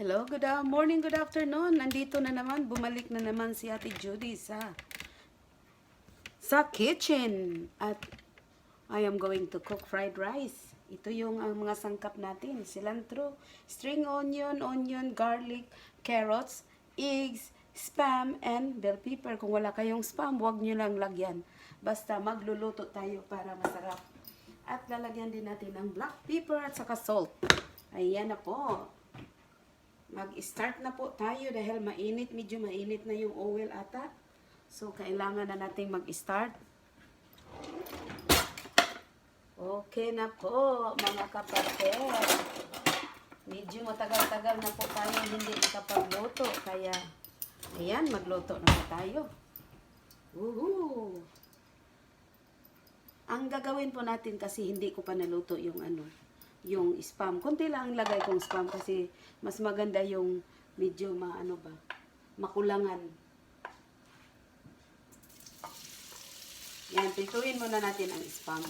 Hello, morning, good afternoon. Nandito na naman, bumalik na naman si Ate Judy sa kitchen. At I am going to cook fried rice. Ito yung ang mga sangkap natin. Cilantro, string onion, garlic, carrots, eggs, spam, and bell pepper. Kung wala kayong spam, huwag nyo lang lagyan. Basta magluluto tayo para masarap. At lalagyan din natin ng black pepper at saka salt. Ayan na po. Mag-start na po tayo dahil medyo mainit na yung oil ata. So, kailangan na nating mag-start. Okay na po, mga kapatid. Medyo matagal-tagal na po tayo hindi nakapagluto. Kaya, ayan, magluto na po tayo. Woohoo! Ang gagawin po natin kasi hindi ko pa naluto yung spam. Kunti lang ang lagay kong spam kasi mas maganda yung medyo makulangan. Yan, prituin muna natin ang spam.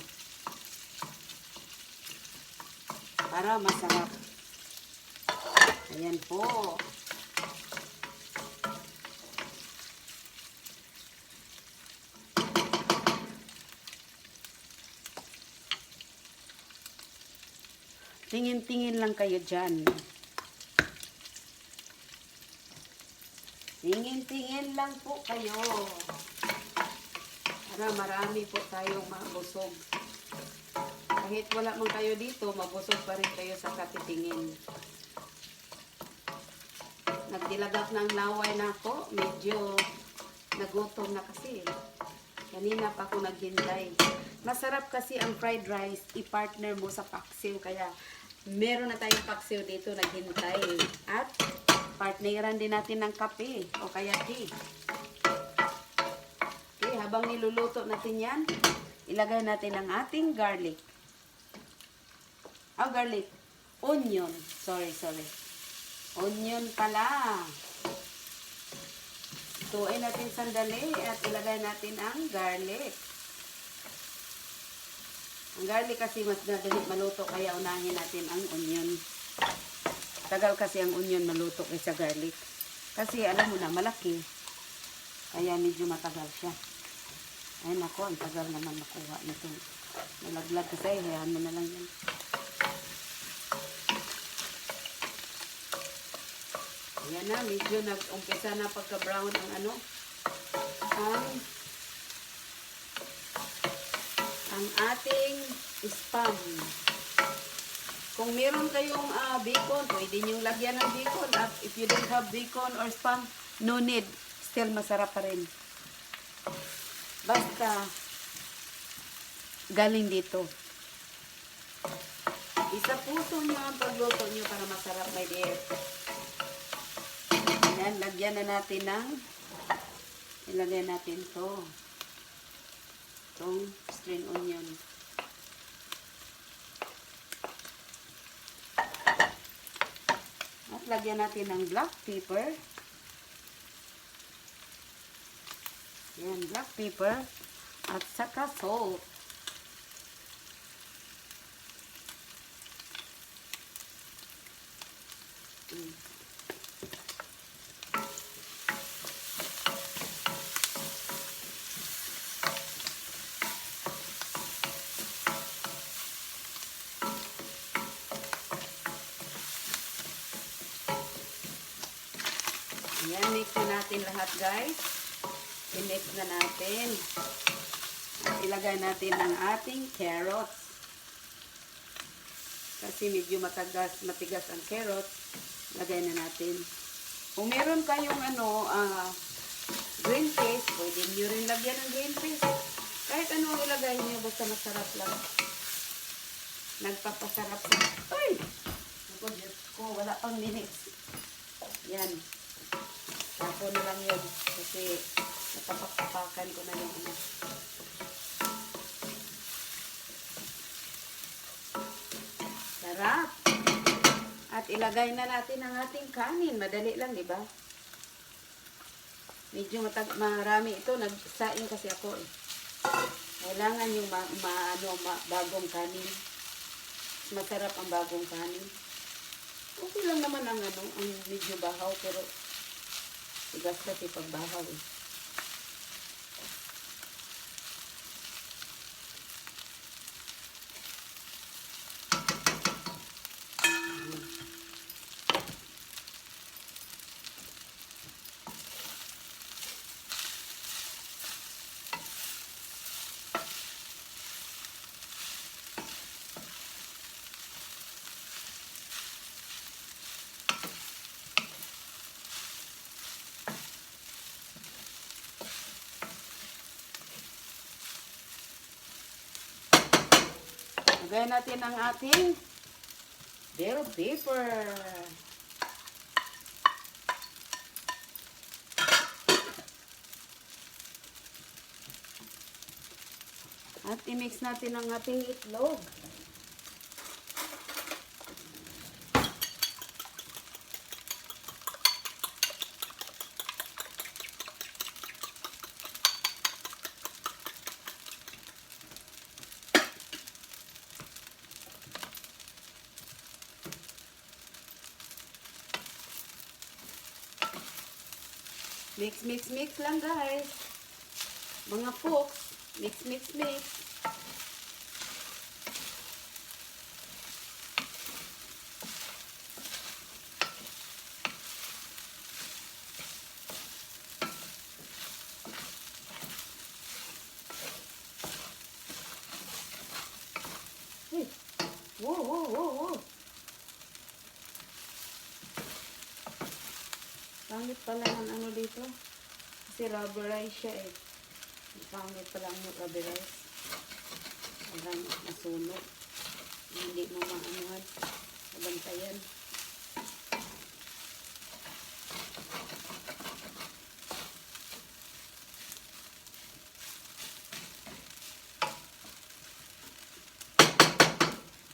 Para masarap. Ayan po. Tingin-tingin lang kayo dyan. Tingin-tingin lang po kayo. Para marami po tayong mabusog. Kahit wala man kayo dito, mabusog pa rin kayo sa katitingin. Nagdilagak ng laway na ako. Medyo nagutom na kasi. Kanina pa ako naghintay. Masarap kasi ang fried rice, i-partner mo sa paksiw. Kaya meron na tayong paksiw dito naghintay. At partneran din natin ng kape o kaya tea. Okay, habang niluluto natin yan, ilagay natin ang ating garlic. Garlic. Onion. Sorry. Onion pala. Tuin natin sandali at ilagay natin ang garlic. Ang garlic kasi mas madali maluto kaya unahin natin ang onion. Tagal kasi ang onion maluto kaysa garlic. Kasi alam mo na, malaki. Kaya medyo matagal siya. Ay nako, ang tagal naman makuha nito. Nalaglag kasi, hayaan mo na lang yan. Ayan na, medyo nag-umpisa na pagka-brown ang ating spam. Kung meron kayong bacon, pwede nyo lagyan ng bacon. At if you don't have bacon or spam, no need. Still masarap pa rin. Basta, galing dito. Isa puso nyo ang pagluto nyo para masarap, my dear. Ayan, lagyan na natin ilagay natin itong string onion. At lagyan natin ng black pepper. Ayan, black pepper. At saka salt. Ayan, mix na natin lahat, guys. I-mix na natin. At ilagay natin ang ating carrots. Kasi medyo matigas ang carrots. Lagay na natin. Kung meron kayong green peas, pwede nyo rin lagyan ng green peas. Kahit ano ilagay nyo, basta masarap lang. Nagpapasarap lang. Ay! Ako, Diyos ko, wala pang minutes. Yan. Tapo na lang yun. Kasi natapak-tapakan ko na yung Sarap. At ilagay na natin ang ating kanin. Madali lang, di ba? Medyo marami ito. Nagsaing kasi ako eh. Kailangan yung bagong kanin. Masarap ang bagong kanin. Okay lang naman ang ano, ang medyo bahaw, pero tigas kasi pag bahaw eh. Lagay natin ang ating bell pepper. At i-mix natin ang ating itlog. Mix, mix, mix lang guys. Mga folks, mix, mix, mix. Hey. Whoa, whoa, whoa, whoa. Pangit pala ng ano dito. Kasi rubberized siya eh. Pangit pala ang rubberized. Parang nasunog. Hindi mo maanuhan. Nabantayan.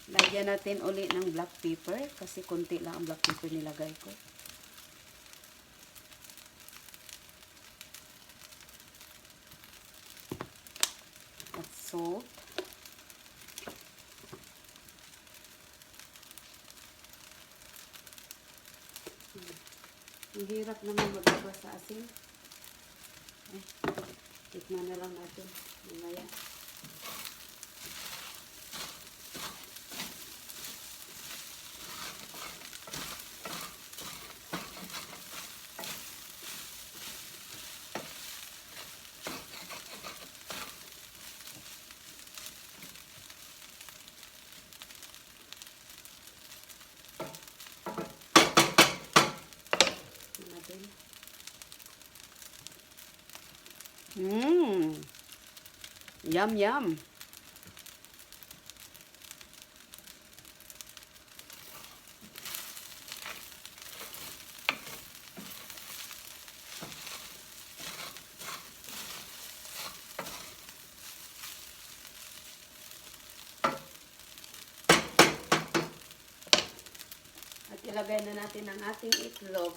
Lagyan natin uli ng black pepper. Kasi konti lang ang black pepper nilagay ko. At salt. Ang hirap naman magbawa sa asin. Eh, tikman na lang natin. Mamaya. Yum, yum. At ilagay na natin ang ating itlog.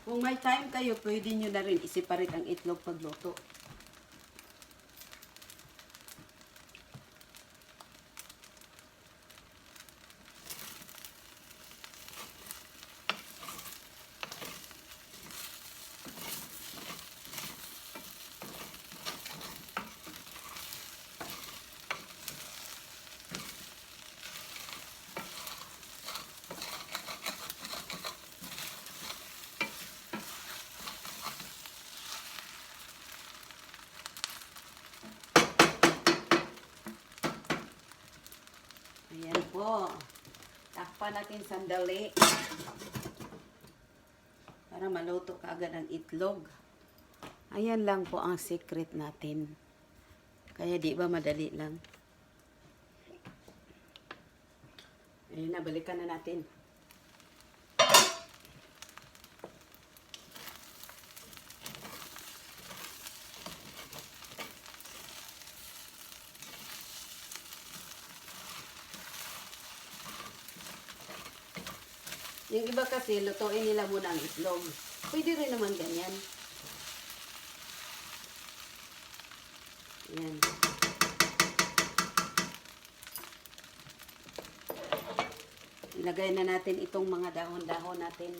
Kung may time kayo, pwede nyo na rin i-separate ang itlog pagluto. Ayan po. Takpan natin sandali. Para maluto kaagad ang itlog. Ayan lang po ang secret natin. Kaya di ba madali lang. Ayan na, balikan na natin. Yung iba kasi, lutuin nila muna ang itlog. Pwede rin naman ganyan. Yan. Ilagay na natin itong mga dahon-dahon natin.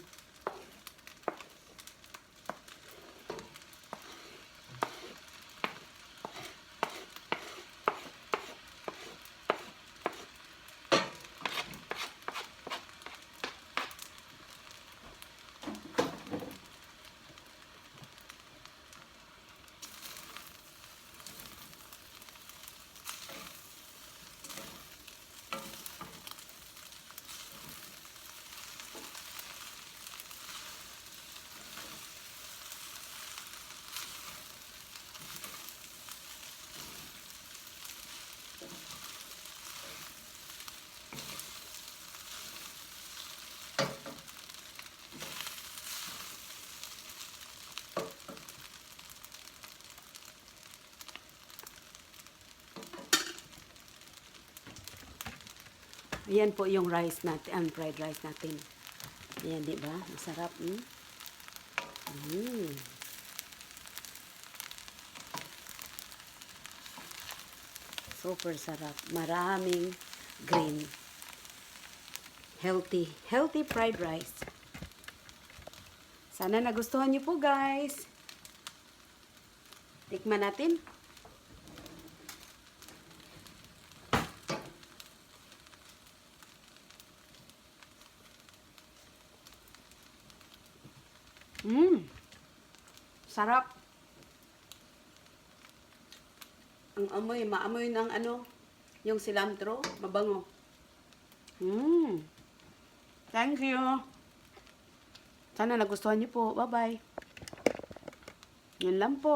Ayan po yung rice natin, ang fried rice natin. Ayan, di ba? Masarap. Super sarap. Maraming green. Healthy. Healthy fried rice. Sana nagustuhan niyo po, guys. Tikman natin. Sarap. Ang amoy, maamoy ng ano, yung cilantro, mabango. Thank you. Sana nagustuhan niyo po. Bye-bye. Yun lang po.